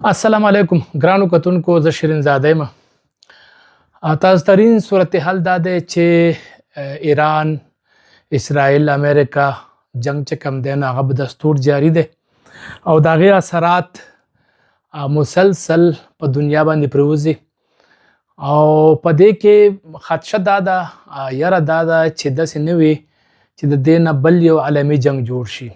السلام علیکم ګرانو کتونکو زه شیرین زاده یم. تاسو ترین صورتحال دا دی چې ایران اسرائیل امریکا جنگ چې کم دی نو هغه به دستور جاری دی او د هغې اثرات مسلسل په دنیا باندې پرېوځي او په دې کې خدشه دا ده یره دا ده چې داسې نه وي چې د دې نه بل یو عالمي جنگ جوړ شي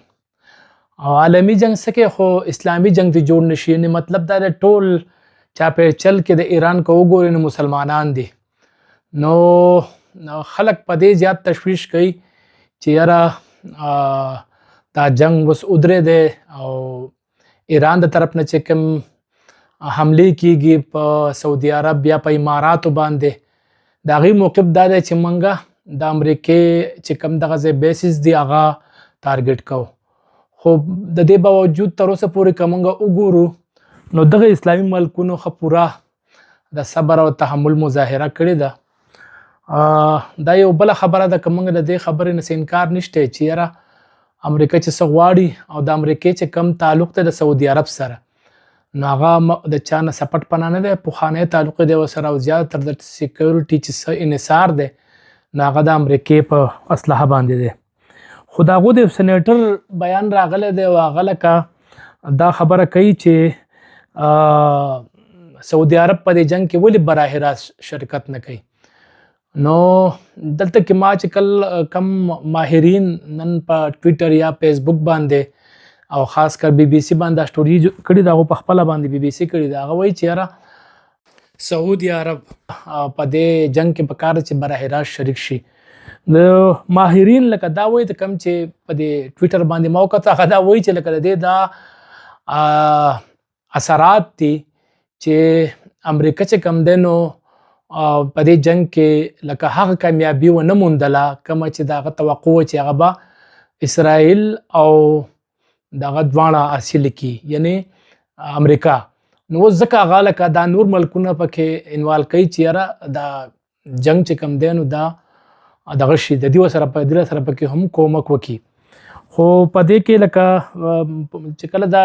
او عالمي جنگ سکه خو اسلامي جنگ ته جوړ نشي. یعنی مطلب دا دی ټول چاپېچل کې د ایران که وګورئ نو مسلمانان دي نو خلک په دې زیات تشویش کوي چې یاره دا جنگ اوس ودرې دی او ایران د طرف نه چې کوم حملې کیږي په سعودي عرب یا په اماراتو باندې د هغې موقف دا دی چې موږ د امریکې چې کوم دغه ځای بیسز دي هغه ټارګټ کوو. خو د دې باوجود تر اوسه پورې که موږ وګورو نو دغه اسلامي ملکونو ښه پوره د صبر او تحمل مظاهره کړې ده. دا یو بله خبره ده که موږ د دې خبرې نه انکار نشته چې یاره امریکا چې څه غواړي او د امریکې چې کم تعلق دی د سعودي عرب سره نو هغه د چا نه سپټ پناه نه دی، پخوانی تعلق دی ورسره او زیاتره د سیکیورټي چې څه انحصار دی نو هغه د امریکې په اسلحه باندې دی. خو د هغو د سنیټر بیان راغلی دی او هغه لکه دا خبره کوي چې سعودي عرب په دې جنګ کې ولې براه راست شرکت نه کوي. نو دلته کې ما چې کم ماهرین نن په ټویټر یا فیسبوک باندې او خاص کر بی بی سی باندې سټوري کړي دا په خپله باندې بی بی سی کړي دا هغه وایي چې یاره سعودي عرب په دې جنګ کې پکار چې براه راست شریک شي. د ماهرین لکه دا وایي ته کم چې په دې ټویټر باندې ما وکتل هغه دا وایي چې لکه د دې دا اثرات دي چې امریکا چې کم دی نو په دې جنګ کې لکه هغه کامیابي ونه موندله کومه چې د هغه توقع وه چې هغه به اسرائیل او دغه دواړه حاصل کړي یعنی امریکا. نو اوس ځکه هغه لکه دا نور ملکونه پکې انوالو کوي چې یاره دا جنګ چې کم دی نو دا دغه شي د دې سره پکې هم کومک وکړي. خو په دې کې لکه چې کله دا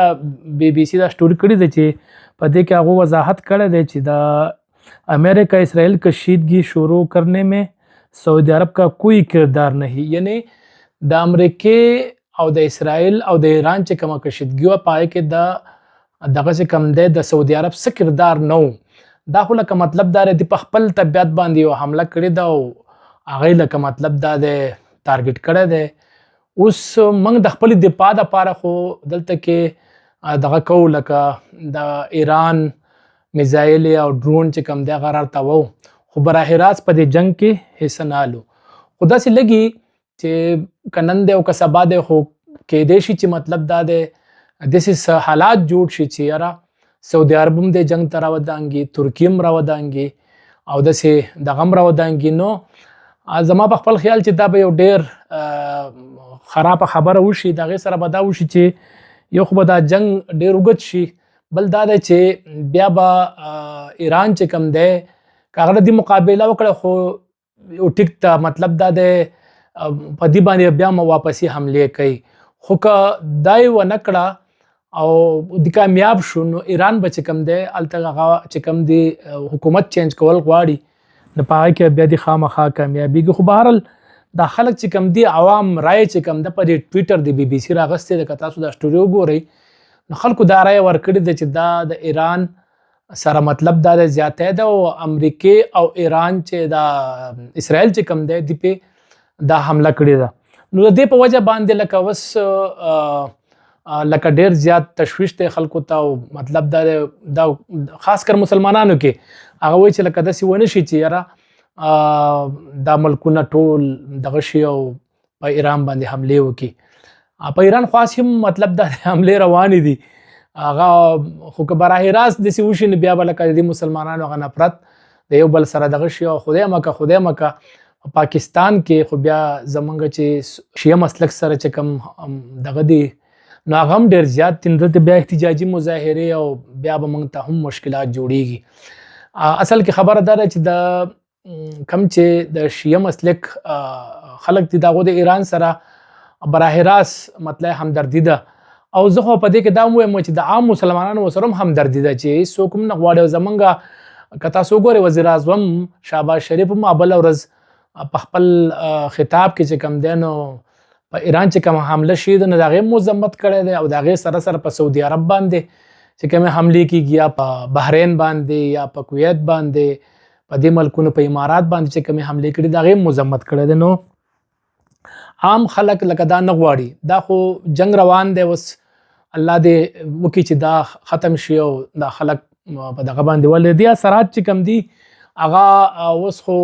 بی بی سی دا سټوري کړې ده چې په دې کې هغه وضاحت کړی دی چې دا امریکا اسرائیل کشیدگی شروع کرنے میں سعودی عرب کا کوئی کردار نہیں. یعنی د امریکې او د اسرائیل او د ایران چې کومه کشیدګي وه په هغې کې دغه چې کوم دی د سعودي عرب څه کردار نه و. دا خو لکه مطلب دا دی په خپل طبیعت باندې یو حمله کړې ده او هغې لکه مطلب دا دی ټارګټ کړی دی. اوس موږ د خپلې دفاع دپاره خو دلته کې دغه کوو لکه د ایران میزایل او ډرون چې کوم دی هغه رارتوو خو براه راست په دې جنګ کې حصه نه الو. خو داسې لګي چې که نن دی او که سبا دی خو کیدی شي چې مطلب دا دی داسې حالات جوړ شي چې یاره سعودي عرب هم دې جنګ ته راودانګي، ترکیه هم راودانګي او داسې دغه هم راودانګي. نو زما په خپل خیال چې دا به یو ډېر خرابه خبره وشي. د هغې سره به دا وشي چې یو خو به دا جنګ ډېر اوږد شي، بل دا دی چې بیا به ایران چې کوم دی که هغه د دې مقابله وکړه خو یو ټیک ته مطلب دا دی په دې باندې بیا واپسي حملې کوي. خو که دا یې ونه کړه او د کامیاب شو نو ایران به چې کوم دی هلته هغه چې کوم دی حکومت چینج کول غواړي نو په هغه کې بیا د خامخا کامیابېږي. خو بهرحال دا خلک چې کوم دي عوام رایه چې کوم ده په دې ټویټر د بی بی سی راغستې ده که تاسو دا سټوري وګورئ نو خلکو دا رایه ورکړې ده چې دا د ایران سره مطلب دا د زیاتی ده او امریکې او ایران چې دا اسرائیل چې کوم دی دې پې دا حمله کړې ده. نو د دې په وجه باندې لکه اوس لکه ډېر زیات تشویش دی خلکو ته او مطلب دا خاص کر مسلمانانو کې هغه وایي چې لکه داسې ونه شي چې یاره دا ملکونه ټول دغه شي او په ایران باندې حملې وکړي. په ایران خاص هم مطلب دا حملې روانې دي هغه خو که براه راست داسې وشي نو بیا به لکه د مسلمانانو هغه نفرت د یو بل سره دغه شي او خدای مکه پاکستان کې خو بیا زمونږ چې شیعه مسلک سره چې کوم دغه دی نو هغه هم ډېر زیات دي. دلته بیا احتجاجي مظاهرې او بیا به موږ ته هم مشکلات جوړیږي. اصل کې خبره دا ده چې د کم چې د شیعه مسلک خلک دي د هغو د ایران سره براه راست مطلع همدردي ده او زه خو په دې کې دا وایم چې د عام مسلمانانو سره هم همدردي ده چې څوک هم نه غواړي زمونږ که تاسو وګورئ وزیر اعظم شهباز شریف هم بله ورځ په خپل خطاب کې چې کوم دی نو په ایران چې کوم حمله شوې ده نو د هغې مذمت کړی دی او د هغې سره سره په سعودي عرب باندې چې کومې حملې کېږي یا په بحرین باندې یا په کویت باندې په دې ملکونو په امارات باندې چې کومې حملې کړي د هغې مذمت کړی دی. نو عام خلک لکه دا نه غواړي، دا خو جنگ روان دی، اوس الله دې وکړي چې دا ختم شي او دا خلک په دغه باندې ولې دي اثرات چې کم دي هغه اوس خو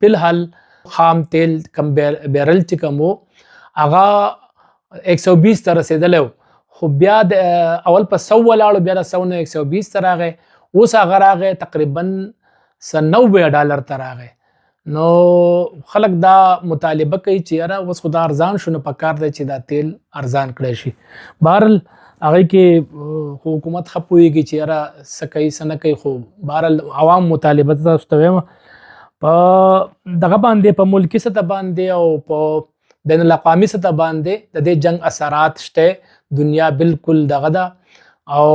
فلحال خام تیل کم بیرل چې کم و هغه 120 ته رسېدلی و، خو بیا د اول په 100 ولاړو، بیا د 100 نه 120 ته راغی، اوس هغه راغی تقریبا 90 ډالر ته راغی. نو خلک دا مطالبه کوي چې یاره اوس خو دا ارزان شو، نو پکار دی چې دا تیل ارزان کړی شي. بهرحال هغې کې خو حکومت ښه پوهېږي چې یاره څه کوي څه نه کوي، خو بهرحال عوام مطالبه تاسو ته وایم په دغه باندې په ملکي سطح باندې او په بین الاقوامي سطح باندې د دې جنگ اثرات شته. دنیا بالکل دغه ده، او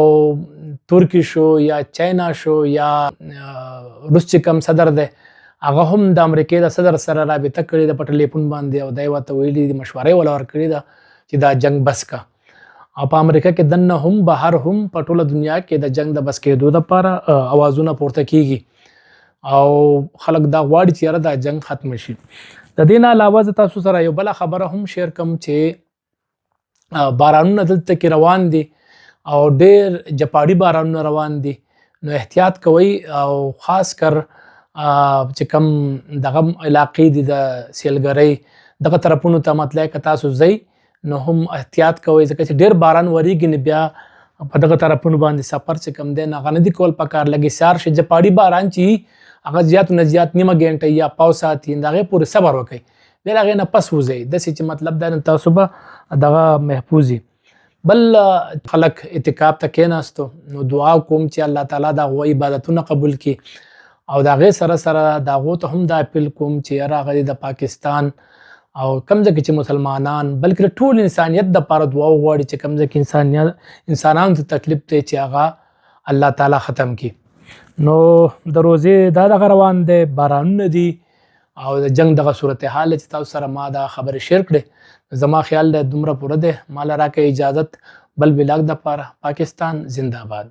ترکی شو یا چاینا شو یا روس چې کوم صدر دی هغه هم د امریکې د صدر سره رابطه کړې ده په ټلیفون باندې، او دی ورته ویلي دي مشورې ولا ورکړې ده چې دا جنگ بس کا. او په امریکا کې دننه هم بهر هم په ټوله دنیا کې د جنگ د بس کېدو لپاره اوازونه پورته کیږي او خلک دا غواړي چې یاره دا جنگ ختم شي. د دې نه علاوه زه تاسو سره یو بله خبره هم شیر کوم چې بارانونه دلته کې روان دي او ډېر جپاړي بارانونه روان دي، نو احتیاط کوئ او خاص کر چې کوم دغه علاقې دي د سیلګرۍ دغه طرفونو ته مطلع که تاسو ځئ نو هم احتیاط کوئ، ځکه چې ډېر باران وریږي نو بیا په دغه طرفونو باندې سفر چې کوم دی هغه نه دي کول پکار. لږې سیار شي جپاړي باران چې هغه زیات نه زیات نیمه ګنټه یا پاو ساعت د هغې پورې صبر وکئ، بیا هغې نه پس وځئ، داسې چې مطلب دا تاسو به دغه محفوظ وي. بل خلک اعتکاف ته کېناستو نو دعا کوم چې الله تعالی د هغوی عبادتونه قبول کړي، او د هغې سره سره د هغو ته هم دا اپیل کوم چې یاره هغه د پاکستان او کوم ځای کې چې مسلمانان بلکې د ټول انسانیت دپاره دعا وغواړي چې کوم ځای کې انسانانو ته تکلیف دی چې هغه الله تعالی ختم کړي. نو د روزې دا دغه روان دی، بارانونه دي او د جنگ دغه صورتحال چې تاسو سره ما دا خبرې شیر کړې، زما خیال دی دومره پوره دی. ماله راکړئ اجازت بل بلاګ دپاره. پاکستان زنده باد.